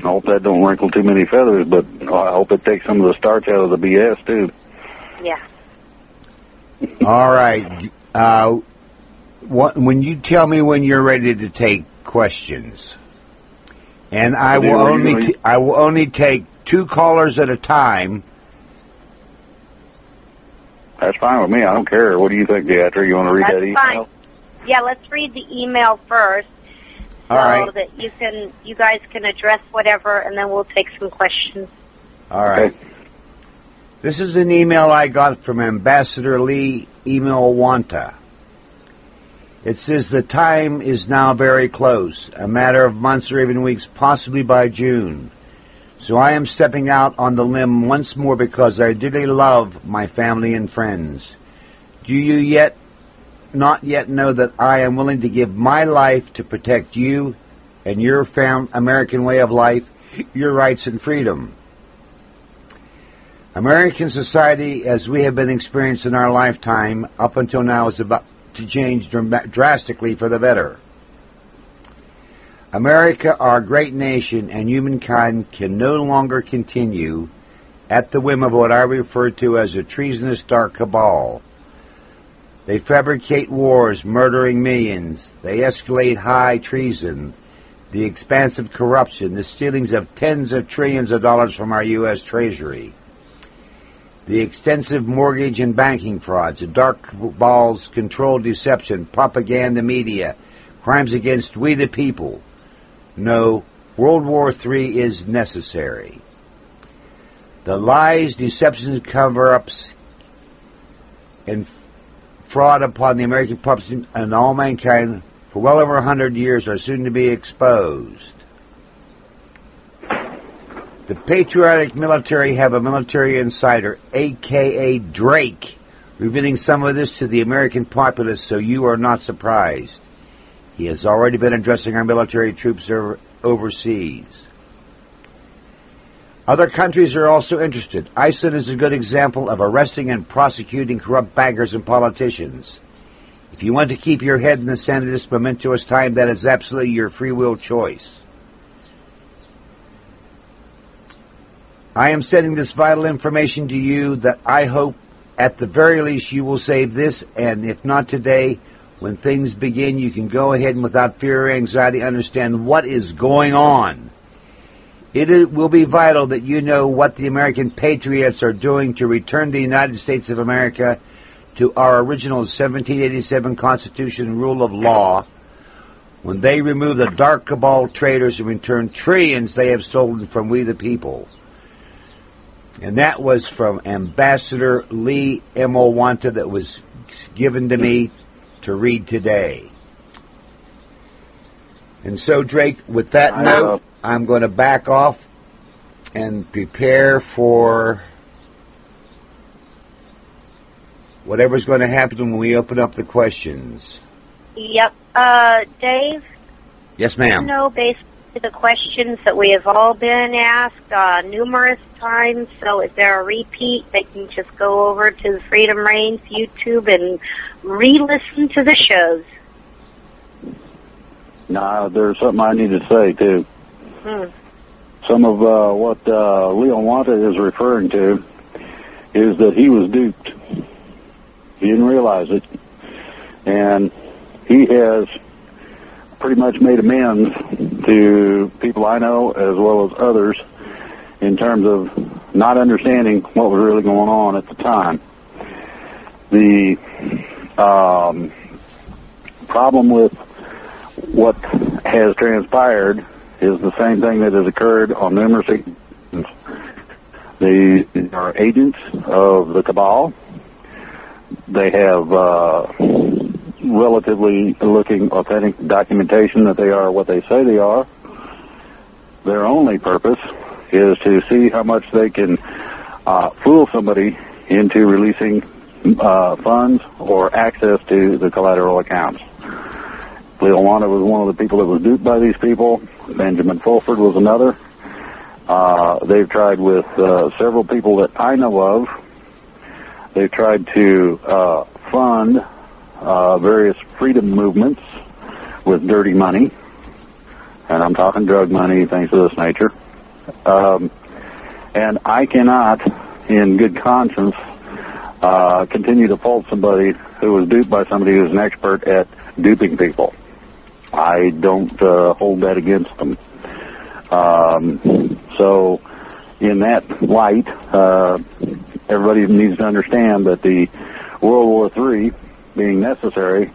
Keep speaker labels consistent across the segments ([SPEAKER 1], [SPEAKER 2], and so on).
[SPEAKER 1] I hope that don't wrinkle too many feathers, but I hope it takes some of the starch out of the BS, too.
[SPEAKER 2] Yeah.
[SPEAKER 3] All right. When you tell me when you're ready to take questions, and I will only take 2 callers at a time.
[SPEAKER 1] That's fine with me. I don't care. What do you think, Beatrice? You want to read that email?
[SPEAKER 2] That's fine. Yeah, let's read the email first, so that you guys can address whatever, and then we'll take some questions.
[SPEAKER 3] All right. Okay. This is an email I got from Ambassador Lee Imawanta. It says the time is now very close, a matter of months or even weeks, possibly by June. So I am stepping out on the limb once more because I dearly love my family and friends. Do you not yet know that I am willing to give my life to protect you and your American way of life, your rights and freedom? American society, as we have been experiencing in our lifetime up until now, is about to change drastically for the better. America, our great nation, and humankind can no longer continue at the whim of what I refer to as a treasonous dark cabal. They fabricate wars, murdering millions. They escalate high treason, the expansive corruption, the stealings of tens of trillions of dollars from our U.S. Treasury, the extensive mortgage and banking frauds, the dark cabal's controlled deception, propaganda media, crimes against we the people. No, World War III is necessary. The lies, deceptions, cover-ups, and fraud upon the American public and all mankind for well over 100 years are soon to be exposed. The patriotic military have a military insider, a.k.a. Drake, revealing some of this to the American populace, so you are not surprised. He has already been addressing our military troops overseas. Other countries are also interested. Iceland is a good example of arresting and prosecuting corrupt bankers and politicians. If you want to keep your head in the sand at this momentous time, that is absolutely your free will choice. I am sending this vital information to you that I hope at the very least you will save this, and if not today, when things begin, you can go ahead and without fear or anxiety understand what is going on. It will be vital that you know what the American patriots are doing to return the United States of America to our original 1787 Constitution and rule of law, when they remove the dark cabal traitors and return trillions they have stolen from we the people. And that was from Ambassador Lee Imawanta, that was given to me to read today. And so, Drake, with that note, I'm going to back off and prepare for whatever's going to happen when we open up the questions.
[SPEAKER 2] Yep. Dave?
[SPEAKER 3] Yes, ma'am.
[SPEAKER 2] You know, basically the questions that we have all been asked numerous times, so is there a repeat? They can just go over to the Freedom Reigns YouTube and re-listen to the shows.
[SPEAKER 1] No, there's something I need to say, too. Some of what Imawanta is referring to is that he was duped. He didn't realize it. And he has pretty much made amends to people I know as well as others in terms of not understanding what was really going on at the time. The problem with what has transpired is the same thing that has occurred on numerous occasions. They are agents of the cabal. They have relatively looking authentic documentation that they are what they say they are. Their only purpose is to see how much they can fool somebody into releasing funds or access to the collateral accounts. Imawanta was one of the people that was duped by these people. Benjamin Fulford was another. They've tried with several people that I know of. They've tried to fund various freedom movements with dirty money, and I'm talking drug money, things of this nature. And I cannot, in good conscience, continue to fault somebody who was duped by somebody who's an expert at duping people. I don't hold that against them. So, in that light, everybody needs to understand that the World War III being necessary,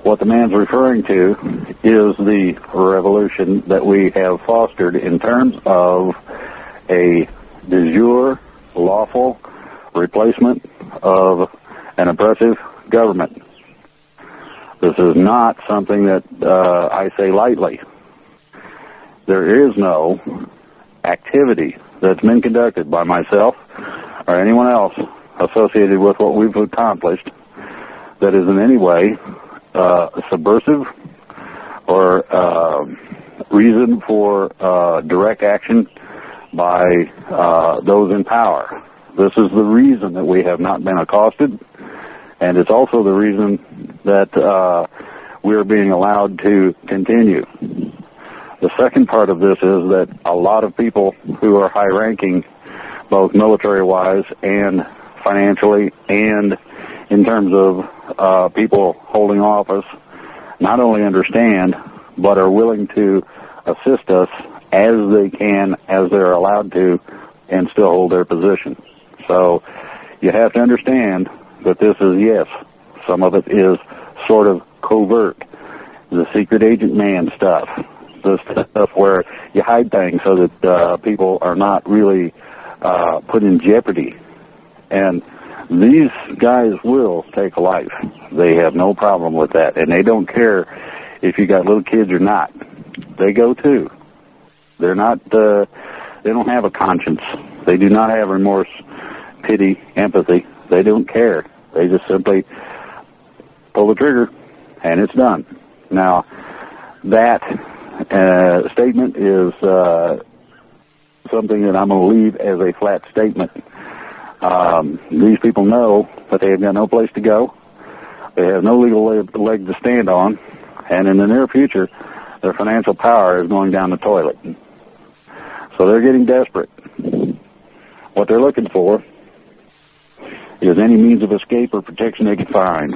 [SPEAKER 1] what the man's referring to is the revolution that we have fostered in terms of a de jure, lawful replacement of an oppressive government. This is not something that I say lightly. There is no activity that's been conducted by myself or anyone else associated with what we've accomplished that is in any way subversive or reason for direct action by those in power. This is the reason that we have not been accosted, and it's also the reason that we're being allowed to continue. The second part of this is that a lot of people who are high-ranking, both military-wise and financially, and in terms of people holding office, not only understand, but are willing to assist us as they can, as they're allowed to, and still hold their position. So you have to understand that this is, yes, some of it is sort of covert, the secret agent man stuff, the stuff where you hide things so that people are not really put in jeopardy. And these guys will take a life. They have no problem with that, and they don't care if you got little kids or not. They go too. They're not. They don't have a conscience. They do not have remorse, pity, empathy. They don't care. They just simply pull the trigger, and it's done. Now, that statement is something that I'm going to leave as a flat statement. These people know that they have got no place to go. They have no legal leg to stand on, and in the near future, their financial power is going down the toilet. So they're getting desperate. What they're looking for is any means of escape or protection they can find.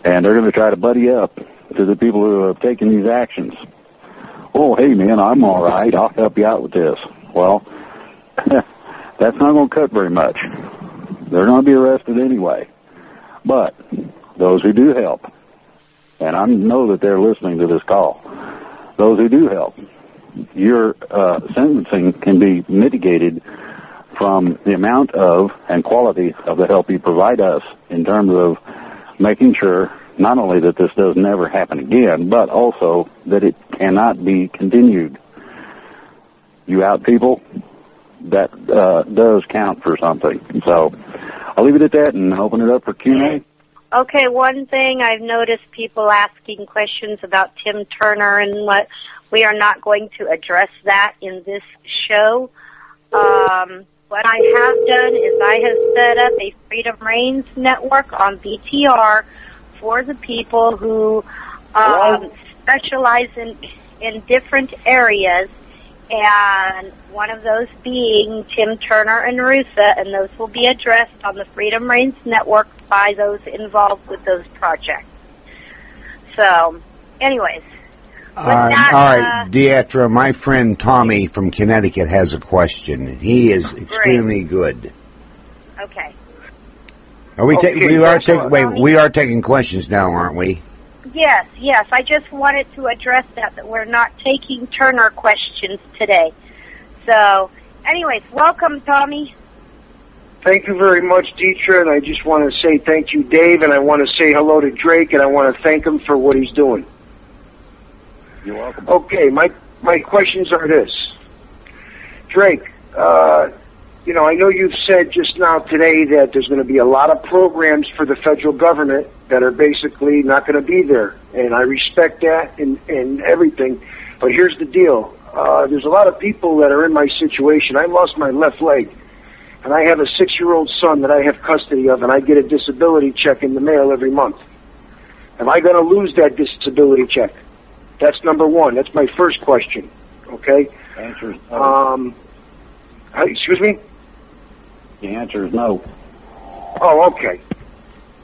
[SPEAKER 1] And they're going to try to buddy up to the people who have taken these actions. Oh, hey, man, I'm all right. I'll help you out with this. Well, that's not going to cut very much. They're going to be arrested anyway. But those who do help, and I know that they're listening to this call, those who do help, your sentencing can be mitigated from the amount of and quality of the help you provide us in terms of making sure not only that this does never happen again, but also that it cannot be continued. You out people, that does count for something. So I'll leave it at that and open it up for Q&A.
[SPEAKER 2] Okay, one thing I've noticed people asking questions about Tim Turner and what we are not going to address that in this show. What I have done is I have set up a Freedom Reigns network on BTR for the people who specialize in different areas, and one of those being Tim Turner and Rusa, and those will be addressed on the Freedom Reigns network by those involved with those projects. So, anyways.
[SPEAKER 3] All right, Deatra, my friend Tommy from Connecticut has a question. He is extremely good.
[SPEAKER 2] Okay.
[SPEAKER 3] Are we we are taking questions now, aren't we?
[SPEAKER 2] Yes, yes. I just wanted to address that we're not taking Turner questions today. So, anyways, welcome, Tommy.
[SPEAKER 4] Thank you very much, Deatra, and I just want to say thank you, Dave, and I want to say hello to Drake, and I want to thank him for what he's doing.
[SPEAKER 1] You're welcome.
[SPEAKER 4] Okay, my questions are this. Drake, you know, I know you've said just now today that there's going to be a lot of programs for the federal government that are basically not going to be there, and I respect that and everything, but here's the deal. There's a lot of people that are in my situation. I lost my left leg, and I have a 6-year-old son that I have custody of, and I get a disability check in the mail every month. Am I going to lose that disability check? That's number one. That's my first question, okay?
[SPEAKER 1] Answer is no.
[SPEAKER 4] Excuse me?
[SPEAKER 1] The answer is no.
[SPEAKER 4] Oh, okay.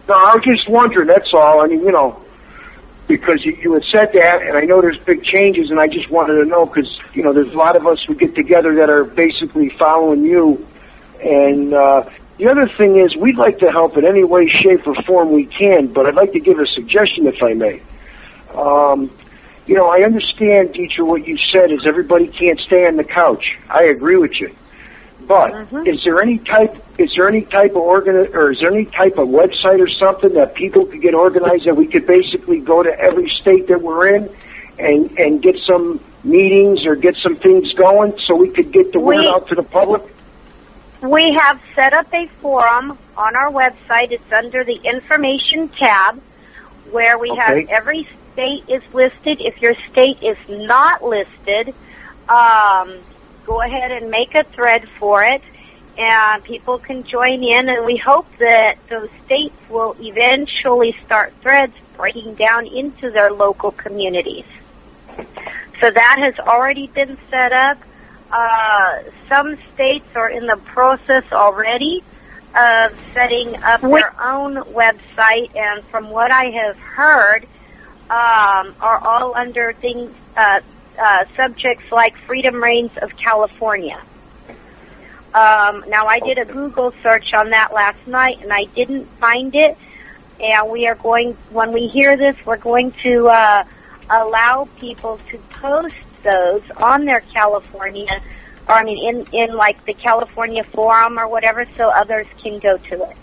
[SPEAKER 4] No, I was just wondering, that's all. I mean, you know, because you had said that, and I know there's big changes, and I just wanted to know, because, you know, there's a lot of us who get together that are basically following you. And the other thing is, we'd like to help in any way, shape, or form we can, but I'd like to give a suggestion, if I may. You know, I understand, Dietra, what you said is everybody can't stay on the couch. I agree with you. But is there any type of is there any type of website or something that people could get organized, that we could basically go to every state that we're in and get some meetings or get some things going so we could get the word out to the public?
[SPEAKER 2] We have set up a forum on our website. It's under the information tab, where we have every state is listed. If your state is not listed, go ahead and make a thread for it, and people can join in, and we hope that those states will eventually start threads breaking down into their local communities. So that has already been set up. Some states are in the process already of setting up their own website, and from what I have heard, are all under things, subjects like Freedom Reigns of California. Now, I did a Google search on that last night, and I didn't find it. And we are going, when we hear this, we're going to allow people to post those on their California, or I mean, in like the California forum or whatever, so others can go to it.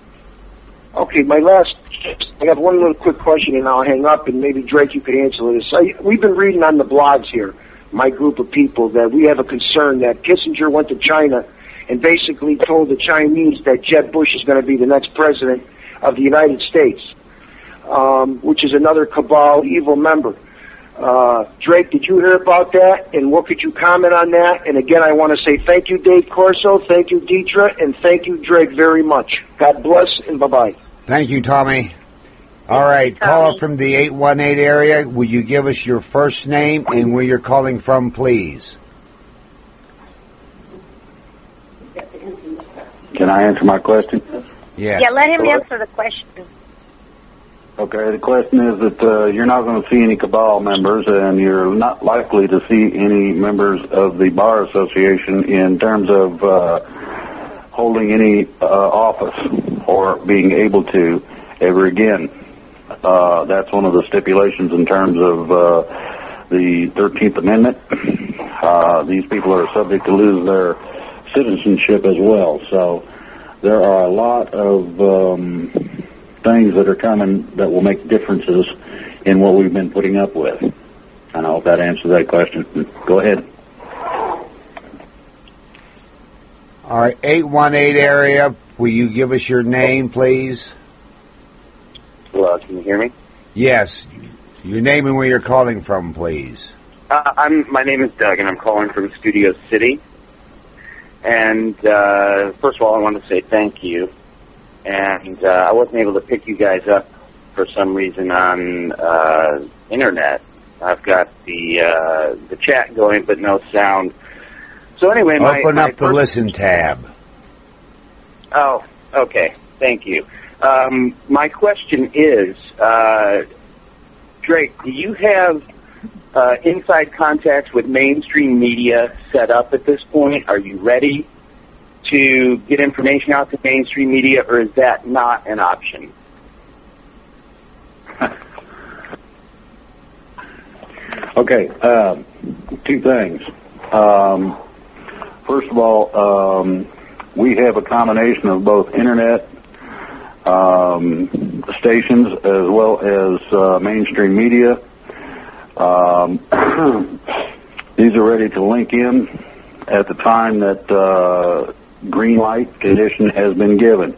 [SPEAKER 4] Okay, I have one little quick question, and I'll hang up, and maybe, Drake, you could answer this. We've been reading on the blogs here, my group of people, that we have a concern that Kissinger went to China and basically told the Chinese that Jeb Bush is going to be the next president of the United States, which is another cabal evil member. Drake, did you hear about that, and what could you comment on that? And again, I want to say thank you, Dave Corso, thank you, Dietra, and thank you, Drake, very much. God bless, and bye-bye.
[SPEAKER 3] Thank you, Tommy. All right, caller from the 818 area, will you give us your first name and where you're calling from, please?
[SPEAKER 1] Can I answer my question?
[SPEAKER 3] Yes.
[SPEAKER 2] Yeah, let him answer the question.
[SPEAKER 1] Okay, the question is that you're not going to see any cabal members, and you're not likely to see any members of the Bar Association in terms of holding any office or being able to ever again. That's one of the stipulations in terms of the 13th Amendment. These people are subject to lose their citizenship as well. So there are a lot of things that are coming that will make differences in what we've been putting up with. And I hope that answers that question. Go ahead.
[SPEAKER 3] All right, 818 area, will you give us your name, please?
[SPEAKER 5] Hello, can you hear me?
[SPEAKER 3] Yes. Your name and where you're calling from, please.
[SPEAKER 5] My name is Doug, and I'm calling from Studio City. And first of all, I want to say thank you. And I wasn't able to pick you guys up for some reason on internet. I've got the chat going, but no sound. So anyway,
[SPEAKER 3] open up the listen tab.
[SPEAKER 5] Oh, okay. Thank you. My question is, Drake, do you have inside contacts with mainstream media set up at this point? Are you ready to get information out to mainstream media, or is that not an option?
[SPEAKER 1] Okay, two things. First of all, we have a combination of both internet stations as well as mainstream media. These are ready to link in at the time that green light condition has been given.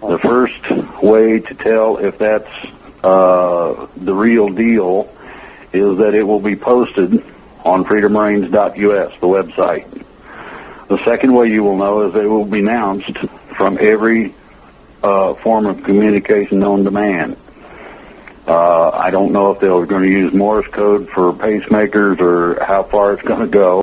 [SPEAKER 1] The first way to tell if that's the real deal is that it will be posted on freedomreigns.us, the website. The second way you will know is that it will be announced from every form of communication on demand. I don't know if they're going to use Morse code for pacemakers or how far it's going to go.